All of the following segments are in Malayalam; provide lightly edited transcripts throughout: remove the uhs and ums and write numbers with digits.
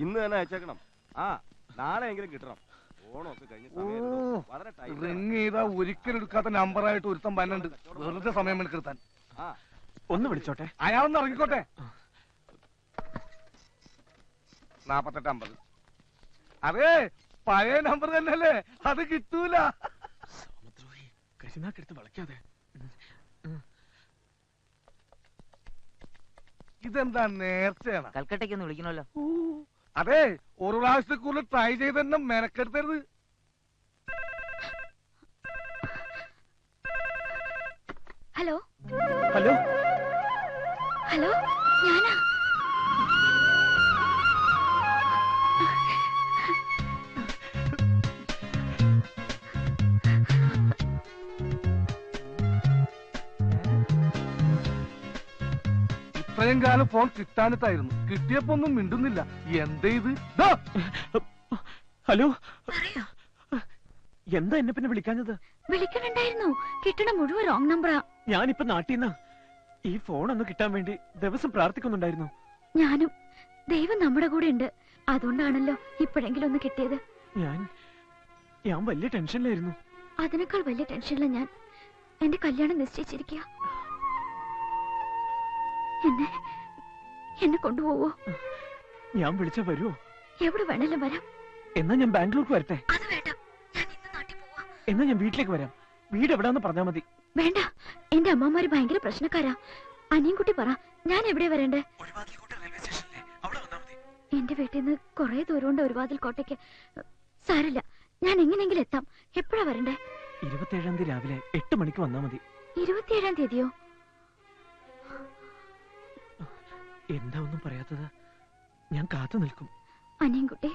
ഇന്ന് തന്നെ അയച്ചേക്കണം. ആ നാളെ എങ്കിലും കിട്ടണം. ഓണമൊക്കെ കഴിഞ്ഞ് ഒരിക്കലും എടുക്കാത്ത നമ്പറായിട്ട് ഒരുത്തം പന്നുണ്ട്. വെറുതെ സമയം എടുക്കാൻ. ഒന്ന് വിളിച്ചോട്ടെ, അയാളൊന്ന് ഇറങ്ങിക്കോട്ടെ. 4850. അതെ, പഴയ നമ്പർ തന്നെയല്ലേ, അത് കിട്ടൂല. കരിനാക്കെടുത്ത് വളയ്ക്കാതെ. ഇതെന്താ നേർച്ചയാണ്? കൽക്കട്ടയ്ക്ക് ഒന്ന് വിളിക്കണല്ലോ. അതെ, ഒരു പ്രാവശ്യത്തിൽ കൂടുതൽ ട്രൈ ചെയ്ത് തന്നെ മെനക്കെടുത്തരുത്. ഹലോ ഹലോ ഹലോ, ഞാനാ. ഇത്രയും കാലം ഫോൺ കിട്ടാനിട്ടായിരുന്നു. കിട്ടിയപ്പോ ഒന്നും മിണ്ടുന്നില്ല. എന്തേ ഇത്? ഹലോ, എന്താ എന്നെ പിന്നെ വിളിക്കാഞ്ഞത്? വിളിക്കണുണ്ടായിരുന്നു, കിട്ടണ മുഴുവൻ റോങ് നമ്പറാ. ഞാനിപ്പോ നാട്ടിൽ ഈ ഫോൺ ഒന്ന് കിട്ടാൻ വേണ്ടി ദിവസം പ്രാർത്ഥിക്കുന്നുണ്ടായിരുന്നു. ഞാനും. ദൈവം നമ്മുടെ കൂടെ ഉണ്ട്. അതുകൊണ്ടാണല്ലോ ഇപ്പോഴെങ്കിലും ഒന്ന് കിട്ടിയത്. ഞാൻ വലിയ ടെൻഷനിലായിരുന്നു. അതിനേക്കാൾ വലിയ ടെൻഷനില്ല ഞാൻ. എന്റെ കല്യാണം നിശ്ചയിച്ചിരിക്കുക. എന്നെ കൊണ്ടുപോവോ? ഞാൻ വിളിച്ച വരുമോ? എവിടെ വേണേലും വരാം. എന്നാ ഞാൻ ബാംഗ്ലൂർക്ക് വരട്ടെ? അത് വേണ്ട, ഞാൻ ഇന്ന് നാട്ടിൽ പോവാ. എന്നാ ഞാൻ വീട്ടിലേക്ക് വരാം. വീട് എവിടാന്ന് പറഞ്ഞാ മതി. വേണ്ട, എന്റെ അമ്മമാര് ഭയങ്കര പ്രശ്നക്കാരാ. അനിയൻകുട്ടി പറ, ഞാൻ എവിടെ വരണ്ടേ? എന്റെ വീട്ടിൽ നിന്ന് കുറെ ദൂരമുണ്ട് ഒരുവാതിൽ കോട്ടയ്ക്ക്. സാരില്ല, ഞാൻ എങ്ങനെയെങ്കിലും എത്താം. എപ്പോഴാ വരണ്ടേ? 27-ാം തീയതി രാവിലെ 8 മണിക്ക് വന്നാ മതി. 27-ാം തീയതിയോ? എന്താ ഒന്നും പറയാത്തത്? ഞാൻ കാത്തു നിൽക്കും. അനിയൻകുട്ടി,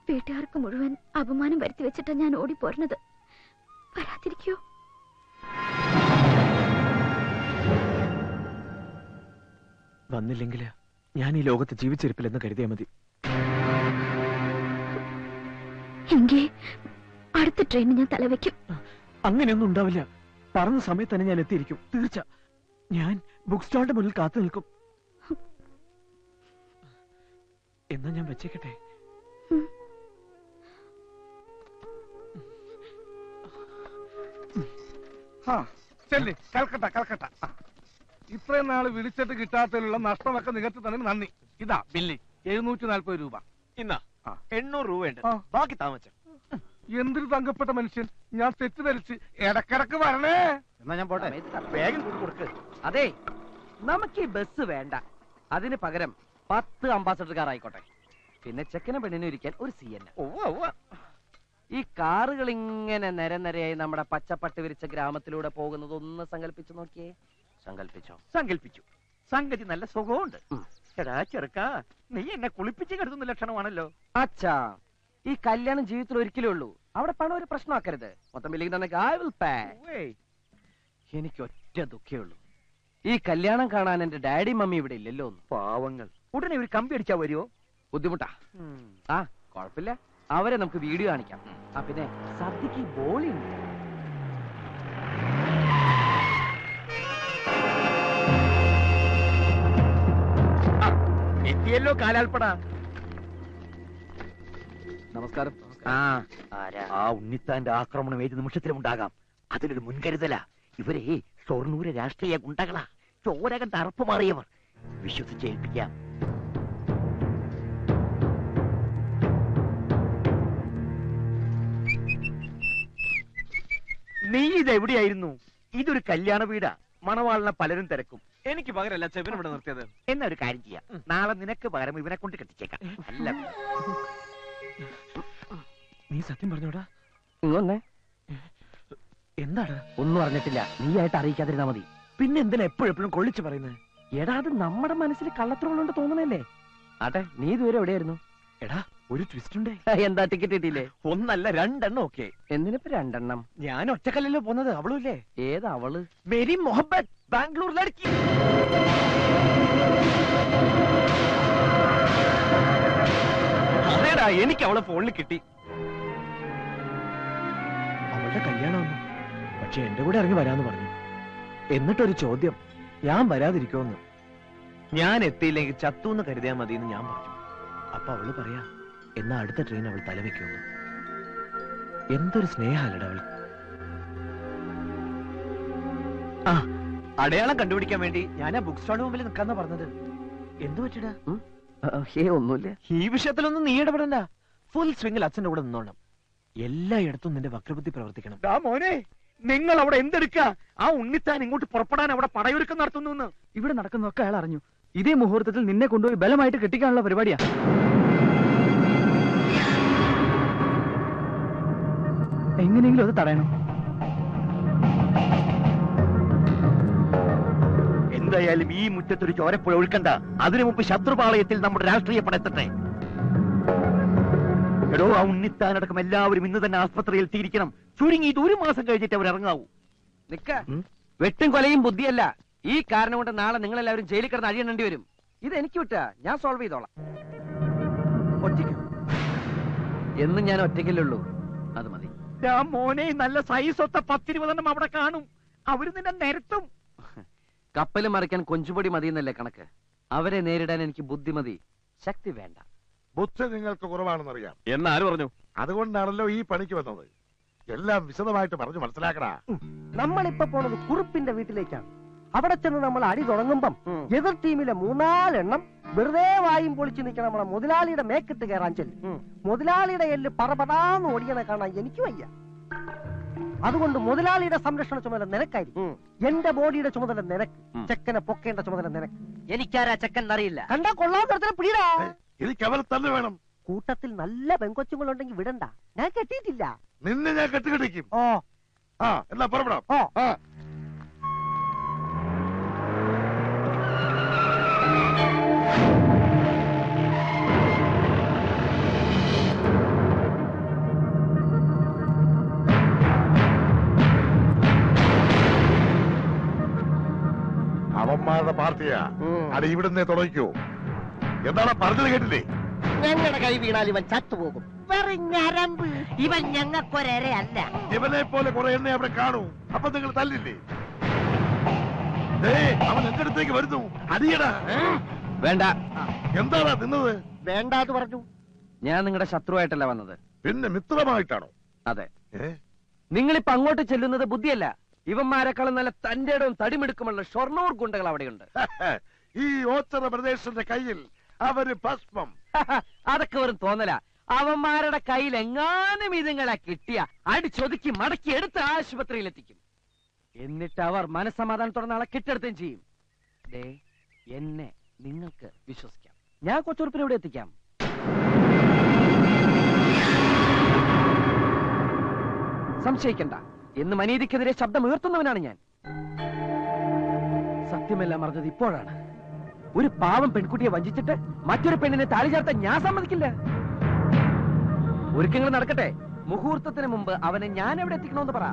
വീട്ടുകാർക്ക് മുഴുവൻ അപമാനം വരുത്തി വെച്ചിട്ടാ ഞാൻ ഓടിപ്പോരുന്നത്. വരാതിരിക്കോ? വന്നില്ലെങ്കില് ഞാൻ ഈ ലോകത്ത് ജീവിച്ചിരിപ്പില്ലെന്ന് കരുതിയാ മതി. എങ്കിൽ അടുത്ത ട്രെയിനിന് ഞാൻ തലവെക്കും. അങ്ങനെയൊന്നും ഉണ്ടാവില്ല. പറഞ്ഞ സമയത്ത് തന്നെ ഞാൻ എത്തിയിരിക്കും, തീർച്ച. ഞാൻ ബുക്ക് സ്റ്റാളിന്റെ മുന്നിൽ കാത്തു നിൽക്കും. എന്നാ ഞാൻ വെച്ചേക്കട്ടെ? കൽക്കട്ട കൽക്കട്ട. ഇത്രയും നാള് വിളിച്ചിട്ട് കിട്ടാത്തതിലുള്ള നഷ്ടമൊക്കെ നികത്തി തന്നെ നന്ദി. ഇതാ ബില്ല്, 740 രൂപ. ഇന്നാ 800 രൂപയുണ്ട്, ബാക്കി താമസം. എന്തൊരു തങ്കപ്പെട്ട മനുഷ്യൻ. ഞാൻ തെറ്റിദ്ധരിച്ച് ഇടക്കിടക്ക് വരണേ. എന്നാ ഞാൻ പോട്ടെ, വേഗം കൊടുക്ക്. അതെ, നമുക്ക് ഈ ബസ് വേണ്ട. അതിന് പകരം 10 അംബാസഡർ കാർ ആയിക്കോട്ടെ. പിന്നെ ചെക്കനും പെണ്ണിനും ഇരിക്കാൻ ഒരു CN. ഈ കാറുകൾ ഇങ്ങനെ നിരനിരയായി നമ്മുടെ പച്ചപ്പട്ട് വിരിച്ച ഗ്രാമത്തിലൂടെ പോകുന്നത് ഒന്ന് സങ്കല്പിച്ചു നോക്കിയേ. സങ്കല്പിച്ചു. സംഗതി നല്ല സുഖമുണ്ട്. എടാ ചെറുക്കാ, നീ എന്നെ കുളിപ്പിച്ച് കരുതുന്ന ലക്ഷണമാണല്ലോ. അച്ഛാ, ഈ കല്യാണം ജീവിതത്തിൽ ഒരിക്കലേ ഉള്ളൂ. അവിടെ പണം ഒരു പ്രശ്നമാക്കരുത്. മൊത്തം ബില്ലിംഗ് തന്നെ I will pay. എനിക്ക് ഒറ്റ ദുഃഖേ ഉള്ളൂ, ഈ കല്യാണം കാണാൻ എന്റെ ഡാഡി മമ്മി ഇവിടെ ഇല്ലല്ലോ. പാവങ്ങൾ. ഉടനെ ഒരു കമ്പി അടിച്ചാ വരുമോ? ബുദ്ധിമുട്ടാ. ആ കുഴപ്പമില്ല, അവരെ നമുക്ക് വീഡിയോ കാണിക്കാം. ആ പിന്നെ സദ്യക്ക് ബോളിയുണ്ട്. എത്തിയല്ലോ കാലാൽപ്പട. നമസ്കാരം. ആ ഉണ്ണിത്താന്റെ ആക്രമണം ഏത് നിമിഷത്തിലും ഉണ്ടാകാം. അതിലൊരു മുൻകരുതല. ഇവരെ ഷൊർണൂര് രാഷ്ട്രീയ ഗുണ്ടകളാ, ചോരകണ്ട അറപ്പ് മാറിയവർ. വിശ്വസിച്ചേൽപ്പിക്കാം. നീ ഇതെവിടെയായിരുന്നു? ഇതൊരു കല്യാണ വീടാ. മണവാളിനെ പലരും തിരക്കും. എനിക്ക് പകരല്ല ചെവിന് ഇവിടെ നിർത്തിയത്. എന്നാ ഒരു കാര്യം ചെയ്യാം, നാളെ നിനക്ക് പകരം ഇവനെ കൊണ്ട് കെട്ടിച്ചേക്കാം. അല്ല, നീ സത്യം പറഞ്ഞോടാ? ഇങ്ങൊന്നേ. എന്താണ്? ഒന്നും അറിഞ്ഞിട്ടില്ല, നീയായിട്ട് അറിയിക്കാതിരുന്നാ മതി. പിന്നെ എന്തിനാ എപ്പോഴെപ്പോഴും കൊള്ളിച്ചു പറയുന്നത്? എടാ, അത് നമ്മുടെ മനസ്സിൽ കള്ളത്തരമുള്ളതുകൊണ്ട് തോന്നണല്ലേ. ആട്ടെ, നീ ഇതുവരെ എവിടെയായിരുന്നു? എടാ, ഒരു ട്വിസ്റ്റ് ഉണ്ടേ. എന്താ, ടിക്കറ്റ് കിട്ടിയില്ലേ? ഒന്നല്ല 2 എണ്ണം. ഓക്കെ, എന്തിനിപ്പോ 2 എണ്ണം? ഞാൻ ഒറ്റക്കല്ലല്ലോ പോന്നത്, അവളും ഇല്ലേ? ഏതാ അവള്? മേരി മൊഹബത്ത്, ബാംഗ്ലൂർ ലड़की. അതേടാ, എനിക്ക് അവളെ ഫോണിൽ കിട്ടി. അവളുടെ കല്യാണമൊന്നും, പക്ഷെ എന്റെ കൂടെ ഇറങ്ങി വരാന്ന് പറഞ്ഞു. എന്നിട്ടൊരു ചോദ്യം, ഞാൻ വരാതിരിക്കുമെന്ന്. ഞാൻ എത്തിയില്ലെങ്കിൽ ചത്തൂന്ന് കരുതിയാൽ മതിയെന്ന് ഞാൻ പറഞ്ഞു. അപ്പൊ അവള് പറയാ എന്നാ അടുത്ത ട്രെയിൻ അവൾ തലവെക്കുന്നു. എന്തൊരു സ്നേഹമല്ലട അവൾ. ആ, അടയാളം കണ്ടുപിടിക്കാൻ വേണ്ടി ഞാൻ ആ ബുക്ക് സ്റ്റാളിന് മുമ്പിൽ നിൽക്കാന്നാ പറഞ്ഞത്. എന്തു പറ്റിടാ? ഒന്നുമില്ല. ഈ വിഷയത്തിലൊന്നും നീ ഇടപെടണ്ട. ഫുൾ സ്വിംഗിൽ അച്ഛന്റെ കൂടെ നിന്നോണം. എല്ലായിടത്തും നിന്റെ വക്രബുദ്ധി പ്രവർത്തിക്കണം. മോനെ, നിങ്ങൾ അവിടെ എന്തെടുക്ക? ആ ഉണ്ണിത്താൻ ഇങ്ങോട്ട് പുറപ്പെടാൻ അവിടെ പടയൊരുക്കം നടത്തുന്നു. ഇവിടെ നടക്കുന്നതൊക്കെ അയാൾ അറിഞ്ഞു. ഇതേ മുഹൂർത്തത്തിൽ നിന്നെ കൊണ്ടുപോയി ബലമായിട്ട് കെട്ടിക്കാനുള്ള പരിപാടിയാ. എങ്ങനെയെങ്കിലും അത് തടയണം. എന്തായാലും ഈ മുറ്റത്തൊരു ചോരപ്പുഴ ഒഴുക്കണ്ട. അതിനു മുമ്പ് ശത്രുപാളയത്തിൽ നമ്മുടെ രാഷ്ട്രീയ പടത്തട്ടെ. എടോ, ആ ഉണ്ണിത്താനടക്കം എല്ലാവരും ഇന്ന് തന്നെ ആസ്പത്രിയിൽ എത്തിയിരിക്കണം. ചുരുങ്ങി ഇത് 1 മാസം കഴിഞ്ഞിട്ട് അവർ ഇറങ്ങാവൂ. നിക്ക, വെട്ടും കൊലയും ബുദ്ധിയല്ല. ഈ കാരണം കൊണ്ട് നാളെ നിങ്ങൾ എല്ലാവരും ജയിലിൽ കിടന്ന് അഴിയണേണ്ടി വരും. ഇത് എനിക്ക് വിട്ടാ, ഞാൻ സോൾവ് ചെയ്തോളാം. ഒറ്റയ്ക്ക് എന്നും ഞാൻ ഒറ്റയ്ക്കല്ലുള്ളൂ, അത് മതി. മോനെ, നല്ല സൈസൊത്ത 10-20 അവിടെ കാണും. അവര് നിന്നെ നിരത്തും. കപ്പല് മറിക്കാൻ കൊഞ്ചുപൊടി മതിയെന്നല്ലേ കണക്ക്. അവരെ നേരിടാൻ എനിക്ക് ബുദ്ധിമതി, ശക്തി വേണ്ട. ബുദ്ധി നിങ്ങൾക്ക് കുറവാണെന്നറിയാം. എന്നാര് പറഞ്ഞു? അതുകൊണ്ടാണല്ലോ ഈ പണിക്ക് വന്നത്. എല്ലാം വിശദമായിട്ട് പറഞ്ഞു മനസ്സിലാക്കടാ. നമ്മളിപ്പോ പോണത് കുറുപ്പിന്റെ വീട്ടിലേക്കാണ്. അവിടെ ചെന്ന് നമ്മൾ അടി തുടങ്ങുമ്പം എതിർ ടീമിലെ 3-4 എണ്ണം വെറുതെ വായും പൊളിച്ചു നിൽക്കണം. നമ്മളെ മുതലാളിയുടെ മേക്കിട്ട് കയറാൻ ചെല്ലും. മുതലാളിയുടെ എല്ല് പറപടാന്ന് ഓടിയനെ കാണാൻ എനിക്ക് വയ്യ. അതുകൊണ്ട് മുതലാളിയുടെ സംരക്ഷണ ചുമതല നിനക്കായിരിക്കും. എന്റെ ബോഡിയുടെ ചുമതല നിനക്ക്. ചെക്കനെ പൊക്കേണ്ട ചുമതല നിനക്ക്. എനിക്കാരാ ചെക്കൻ അറിയില്ല. കണ്ടാ കൊള്ളാൻ തരത്തിലെ പിടിടാ. എനിക്ക് അവരെ തന്നെ വേണം. കൂട്ടത്തിൽ നല്ല പെങ്കൊച്ചുങ്ങളുണ്ടെങ്കിൽ വിടണ്ട. ഞാൻ കെട്ടിയിട്ടില്ല. നിന്നെ ഞാൻ കെട്ടിക്കെട്ടിക്കും. ഓ ആ, എന്നാ പുറപ്പെടാം. ഓ ആ, അവന്മാരുടെ പാർട്ടിയാ. അത് ഇവിടുന്ന് തുടങ്ങിക്കോ. എന്താണ് പറഞ്ഞത് കേട്ടില്ലേ? ഞങ്ങളുടെ കൈ വീണാൽ ഇവൻ ചത്തുപോകും. വെറുഞ്ഞരമ്പ്. ഇവൻ ഞങ്ങൾക്കൊരല്ല. ഇവനെ പോലെ കുറെ എണ്ണ അവിടെ കാണൂ. അപ്പൊ നിങ്ങൾ തല്ലില്ലേ? അവൻ എന്റെ അടുത്തേക്ക് വരുന്നു. അടിയടാ. വേണ്ട. എന്താടാ തിന്നത്? വേണ്ടാന്ന് പറഞ്ഞു. ഞാൻ നിങ്ങളുടെ ശത്രുവായിട്ടല്ല വന്നത്. പിന്നെ മിത്രമായിട്ടാണോ? അതെ. നിങ്ങളിപ്പോ അങ്ങോട്ട് ചെല്ലുന്നത് ബുദ്ധിയല്ല. ഇവന്മാരെക്കാളും നല്ല തന്റെടവും തടിമെടുക്കുമുള്ള ഷൊർണൂർ ഗുണ്ടകൾ അവിടെയുണ്ട്. ഈ ഓച്ചറ പ്രദേശത്തിന്റെ കയ്യിൽ അവര് ഭസ്മം. അതൊക്കെ വെറും തോന്നല. അവന്മാരുടെ കയ്യിൽ എങ്ങാനും ഇതുങ്ങളെ കിട്ടിയ അടിച്ചൊതുക്കി മടക്കി എടുത്ത് ആശുപത്രിയിൽ എത്തിക്കും. എന്നിട്ട് അവർ മനസ്സമാധാനത്തോടെ നാളെ കെട്ടെടുത്തും ചെയ്യും. ദേ, എന്നെ നിങ്ങൾക്ക് വിശ്വസിക്കാം. ഞാൻ കൊച്ചുറുപ്പിനെ ഇവിടെ എത്തിക്കാം. സംശയിക്കണ്ട. എന്ന് മനീതിക്കെതിരെ ശബ്ദം ഉയർത്തുന്നവനാണ് ഞാൻ. സത്യമെല്ലാം അറിഞ്ഞത് ഇപ്പോഴാണ്. ഒരു പാവം പെൺകുട്ടിയെ വഞ്ചിച്ചിട്ട് മറ്റൊരു പെണ്ണിനെ താലി ചേർത്താൻ ഞാൻ സമ്മതിക്കില്ല. ഒരുക്കങ്ങൾ നടക്കട്ടെ. മുഹൂർത്തത്തിന് മുമ്പ് അവനെ ഞാൻ എവിടെ എത്തിക്കണമെന്ന് പറ.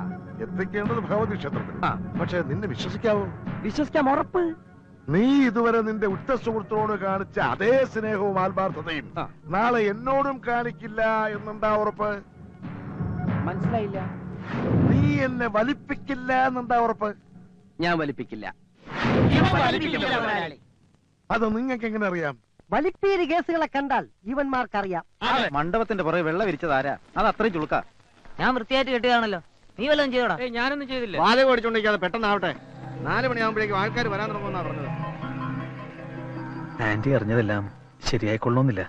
എത്തിക്കേണ്ടത് ഭഗവതി ക്ഷേത്രത്തിൽ. പക്ഷെ നിന്നെ വിശ്വസിക്കാവോ? വിശ്വസിക്കാം, ഉറപ്പ്. നീ ഇതുവരെ നിന്റെ ഉറ്റ സുഹൃത്തിനോട് കാണിച്ച അതേ സ്നേഹവും ആത്മാർത്ഥതയും നാളെ എന്നോടും കാണിക്കില്ല എന്നെന്താ ഉറപ്പ്? മനസ്സിലായില്ല. നീ എന്നെ വലിപ്പിക്കില്ല എന്നെന്താ ഉറപ്പ്? ഞാൻ വലിപ്പിക്കില്ല. അത് നിങ്ങൾക്ക് എങ്ങനെ അറിയാം? വലിപ്പീര് കേസുകളെ കണ്ടാൽ ഇവന്മാർക്കറിയാം. മണ്ഡപത്തിന്റെ പുറകെ വെള്ളം വിരിച്ചതാരാ? അത് അത്രയും ചുളുക്ക. ഞാൻ വൃത്തിയായിട്ട് കെട്ടുകയാണല്ലോ. നീ വല്ലതും ചെയ്യടാ. ഞാനൊന്നും ചെയ്തില്ല. വാല ഓടിച്ചോണ്ടിരിക്കാതെ പെട്ടെന്നാവട്ടെ. 4 മണിയാകുമ്പോഴേക്കും ആൾക്കാർ വരാൻ തുടങ്ങുമെന്നാ പറഞ്ഞത്. ആന്റി അറിഞ്ഞതെല്ലാം ശരിയായിക്കൊള്ളണമെന്നില്ല.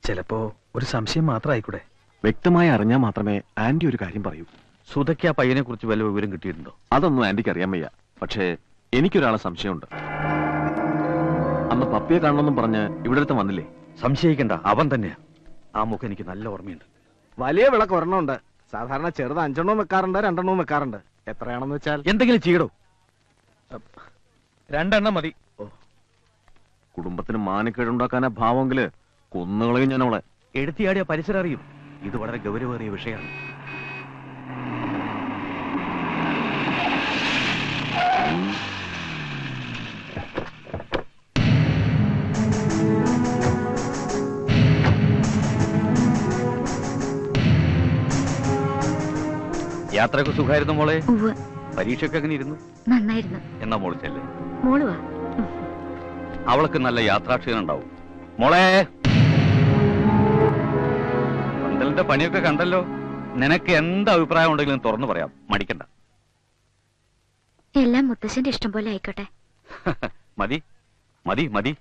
ചിലപ്പോ ഒരു സംശയം മാത്രം ആയിക്കൂടെ. വ്യക്തമായി അറിഞ്ഞാൽ മാത്രമേ ആന്റി ഒരു കാര്യം പറയൂ. സുധയ്ക്ക് ആ പയ്യനെ കുറിച്ച് വല്ല വിവരം കിട്ടിയിട്ടുണ്ടോ? അതൊന്നും ആന്റിക്ക് അറിയാൻ വയ്യ. പക്ഷേ എനിക്കൊരാളെ സംശയമുണ്ട്. അന്ന് പപ്പിയെ കാണണമെന്നും പറഞ്ഞ് ഇവിടെ അടുത്ത് വന്നില്ലേ? സംശയിക്കണ്ട, അവൻ തന്നെയാ. ആ മുഖം എനിക്ക് നല്ല ഓർമ്മയുണ്ട്. വലിയ വിളക്ക് ഒരെണ്ണമുണ്ട്. സാധാരണ ചെറുത് 5 എണ്ണവും വെക്കാറുണ്ട്, 2 എണ്ണവും വെക്കാറുണ്ട്. എത്രയാണെന്ന് വെച്ചാൽ എന്തെങ്കിലും ചെയ്യടോ. 2 എണ്ണം മതി. കുടുംബത്തിന് മാനക്കേടുണ്ടാക്കാനാ ഭാവമെങ്കില് കൊന്നുകളയും ഞാൻ അവളെ. എടുത്തിയാടിയ പരിസരം അറിയും. ഇത് വളരെ ഗൗരവേറിയ വിഷയമാണ്. യാത്രയൊക്കെ സുഖമായിരുന്നു മോളെ? പരീക്ഷയൊക്കെ എങ്ങനെ ഇരുന്നു? നന്നായിരുന്നു. എന്നാ മോള് ചെല്ലേ. മോളുവാ. അവൾക്ക് നല്ല യാത്രാക്ഷീണം ഉണ്ടാവും മോളെ. വീട്ടിലെ പണിയൊക്കെ കണ്ടല്ലോ. നിനക്ക് എന്ത് അഭിപ്രായം ഉണ്ടെങ്കിലും തുറന്നു പറയാം, മടിക്കണ്ട. എല്ലാം മുത്തശ്ശന്റെ ഇഷ്ടം പോലെ ആയിക്കോട്ടെ. മതി മതി മതി.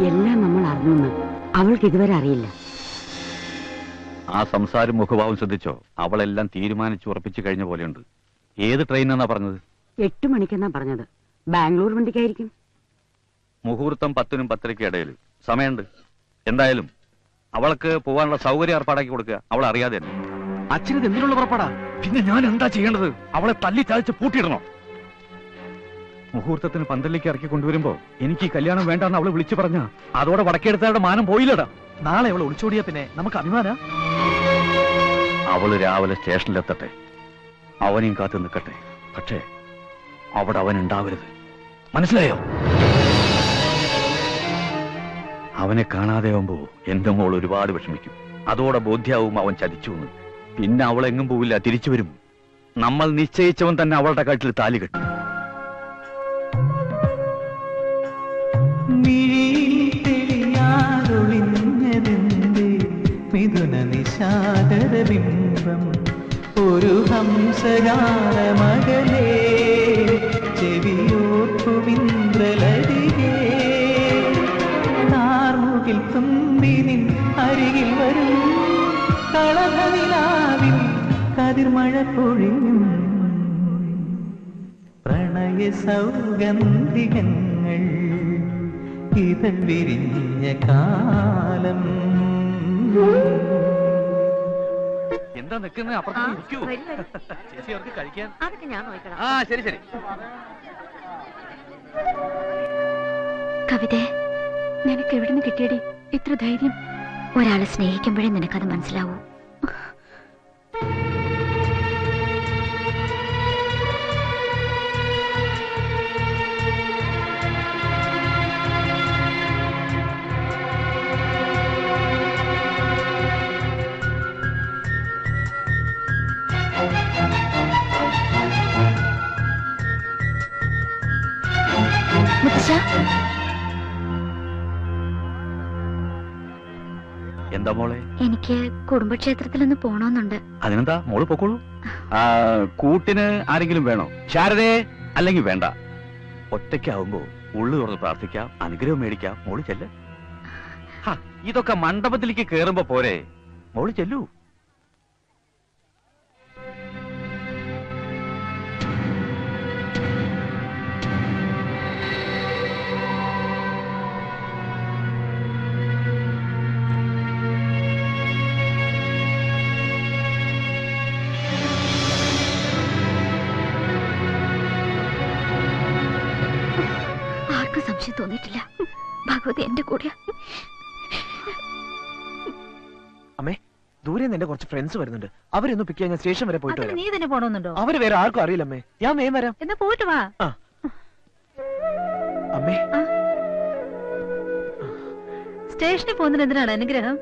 എല്ലാം നമ്മൾ അറിഞ്ഞു, അവൾക്ക് ഇതുവരെ അറിയില്ല. ആ സംസാരം മുഖഭാവം ശ്രദ്ധിച്ചോ? അവളെല്ലാം തീരുമാനിച്ചു ഉറപ്പിച്ചു കഴിഞ്ഞ പോലെയുണ്ട്. ഏത് ട്രെയിനാന്നാ പറഞ്ഞത്? 8 മണിക്കെന്നാ പറഞ്ഞത്. ബാംഗ്ലൂർ വണ്ടിക്കായിരിക്കും. മുഹൂർത്തം 10-നും 10:30 ഇടയിൽ സമയമുണ്ട്. എന്തായാലും അവൾക്ക് പോവാനുള്ള സൗകര്യം ഏർപ്പാടാക്കി കൊടുക്കുക. അവൾ അറിയാതെ തന്നെ. അച്ഛനിത് എന്തിനുള്ള പുറപ്പാടാ? പിന്നെ ഞാൻ എന്താ ചെയ്യേണ്ടത്? അവളെ തല്ലി ചായച്ച് പൂട്ടിയിടണോ? മുഹൂർത്തത്തിന് പന്തലിലേക്ക് ഇറക്കി കൊണ്ടുവരുമ്പോ എനിക്ക് ഈ കല്യാണം വേണ്ടെന്ന് അവള് വിളിച്ചു പറഞ്ഞ അതോടെ വടക്കെടുത്തവരുടെ മാനം പോയില്ലടാ. നാളെ അവൾ ഒളിച്ചോടിയ പിന്നെ നമുക്ക് അഭിമാന. അവള് രാവിലെ സ്റ്റേഷനിലെത്തട്ടെ, അവനെയും കാത്തു നിൽക്കട്ടെ. പക്ഷേ അവിടെ അവൻ ഉണ്ടാവരുത്. മനസ്സിലായോ? അവനെ കാണാതെ ആവുമ്പോ എന്റെ മോൾ ഒരുപാട് വിഷമിക്കും. അതോടെ ബോധ്യാവും അവൻ ചതിച്ചു എന്ന്. പിന്നെ അവൾ എങ്ങും പോവില്ല, തിരിച്ചു വരും. നമ്മൾ നിശ്ചയിച്ചവൻ തന്നെ അവളുടെ കഴുത്തിൽ താലി കെട്ടും. മിഥുന നിശാദരബിംബം ഒരു ഹംസഗാനമകലേ ചെവിയോർക്കുമിന്ദ്രലരികേ കാർമുകിൽ തുമ്പിനിൻ അരികിൽ വരും കളഭനിലാവിൽ കതിർമഴ പൊഴിയും പ്രണയ സൗഗന്ധികങ്ങൾ ഇതൾ വിരിഞ്ഞ കാലം. എന്താ നിൽക്കുന്നത്? അപ്പുറത്ത് ഇരിക്കൂ. ചേച്ചി അവർക്ക് കഴിക്കാൻ. അതൊക്കെ ഞാൻ നോക്കണം. ആ ശരി ശരി. കവിതേ, നിനക്ക് എവിടുന്ന് കിട്ടിയടി ഇത്ര ധൈര്യം? ഒരാളെ സ്നേഹിക്കുമ്പോഴേ നിനക്കത് മനസ്സിലാവൂ. എന്താ മോളെ? എനിക്ക് കുടുംബക്ഷേത്രത്തിലൊന്ന് പോണോന്നുണ്ട്. അതിനെന്താ, മോള് പൊക്കോളൂ. കൂട്ടിന് ആരെങ്കിലും വേണോ? ശാരദേ, അല്ലെങ്കിൽ വേണ്ട. ഒറ്റയ്ക്കാവുമ്പോ ഉള്ളു തുറന്ന് പ്രാർത്ഥിക്കാം, അനുഗ്രഹം മേടിക്കാം. മോള് ചെല്ല്. ഇതൊക്കെ മണ്ഡപത്തിലേക്ക് കേറുമ്പോ പോരെ, മോള് ചെല്ലൂ. സംശയം തോന്നിയിട്ടില്ല. ഭഗവതി എന്റെ കൂടെ. അമ്മേ, ദൂരെ നിന്ന് എന്റെ കുറച്ച് ഫ്രണ്ട്സ് വരുന്നുണ്ട്. അവരൊന്ന് പിക്ക് ചെയ്യാൻ സ്റ്റേഷൻ വരെ പോയിട്ട് വരാം. നീ തന്നെ പോണോന്നുണ്ടോ? അവര് വേറെ ആർക്കും അറിയില്ലമ്മേ. ഞാൻ വേഗം വരാം. എന്നാ പോയിട്ട് വാ. അമ്മേ, സ്റ്റേഷനിൽ പോകുന്നതിന് എന്തിനാണ് അനുഗ്രഹം?